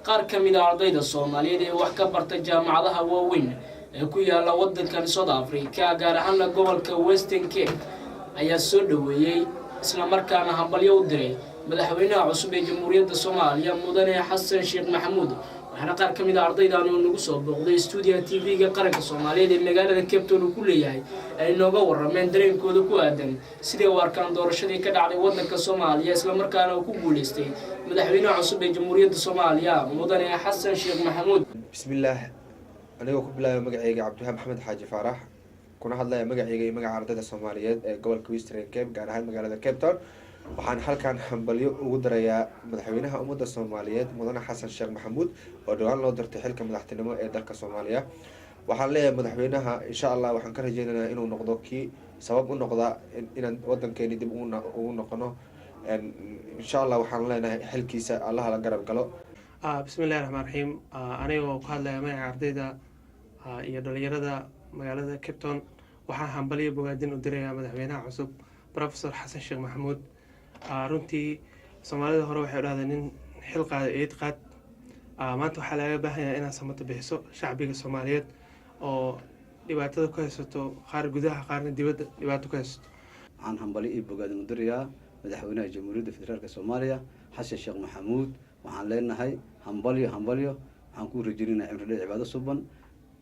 qaar ka mid ah ardayda Soomaaliyeed ee wax ka barta jaamacadaha waaweyn ee ku yaala waddankan South Africa gaar ahaan gobolka Western Cape ayaa soo dhaweeyay isla markaana hambalyo u diray madaxweynaha cusub ee Jamhuuriyadda Soomaaliya Mudane Xasan Sheekh Maxamuud waxaana qaar ka mid ah ardaydan oo nagu soo booqday studio TV-ga qaranka Soomaaliyeed ee magaalada Cape Town ku leeyahay ay nooga warameen dareenkooda ku aadan sidii warkaan doorashadii ka dhacday waddanka Soomaaliya isla markaana uu ku guuleystay madaxweynaha cusub ee Jamhuuriyadda Soomaaliya Mudane Xasan Sheekh Maxamuud. Bismillah aniga ku bilaabay magacayga Cabdullah Maxamed Xaaji Faarax kuna hadlaya magacayga iyo magaca ardayda Soomaaliyeed ee gobolka Western Cape gaar ahaan magaalada Cape Town. waxaan halkan hambalyo ugu darayaa madaxweynaha ummadda Soomaaliyeed Mudane Xasan Sheekh Maxamuud oo dhawaan loo dirtay xilka madaxtinimo ee dalka Soomaaliya. waxaan leeyahay madaxweynaha insha Allah waxaan ka rajeynayaa inuu noqdo kii sabab u noqda inaan waddankeena dib ugu noqono insha Allah waxaan leenahay xilkiisa Allah la garab galo. bismillahir rahmanir rahim aniga ku hadlaya magaca ardayda iyo dhalinyarada magaalada Cape Town waxaan hambalyo bogaadin u dirayaa madaxweynaha cusub Professor Xasan Sheekh Maxamuud. runtii Soomaalida hore waxay dhahdeen in xil qaad eed qaad maanta waxaa laga baahan yahay inaad samato bixiso shacbiga Soomaaliyeed oo dhibaatada ku haysato qaar gudaha qaarna dibadda dhibaato ku haysato. waxaan hambalyo iyo bogaadin u dirayaa madaxweynaha Jamhuuriyadda Federaalka Soomaaliya Xasan Sheekh Maxamuud. waxaan leenahay hambalyo waxaan ku rajaynaynaa cimri dheer cibaado suban.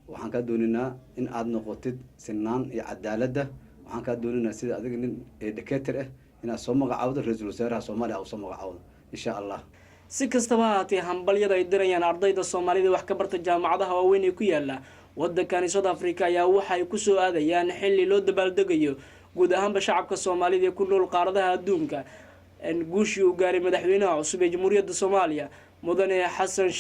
waxaan ka doonaynaa in aad noqotid sinaan iyo cadaaladda. waxaan ka doonaynaa sida adiga nin educator ah inaad soo magacaawdo ra'iisul wasaaraha Soomaaliya oo soo magacaawdo insha Allah. si kastaba haatee hambalyada ay dirayaan ardayda Soomaalida wax ka barta jaamacadaha waaweyn ee ku yaala waddankan South Africa ayaa waxay ku soo aadayaan xilli loo dabaaldegayo guud ahaanba shacabka Soomaalida ee ku nool qaaradaha adduunka guushii uu gaaray madaxweynaha cusub ee Jamhuuriyadda Soomaaliya Mudane Xasan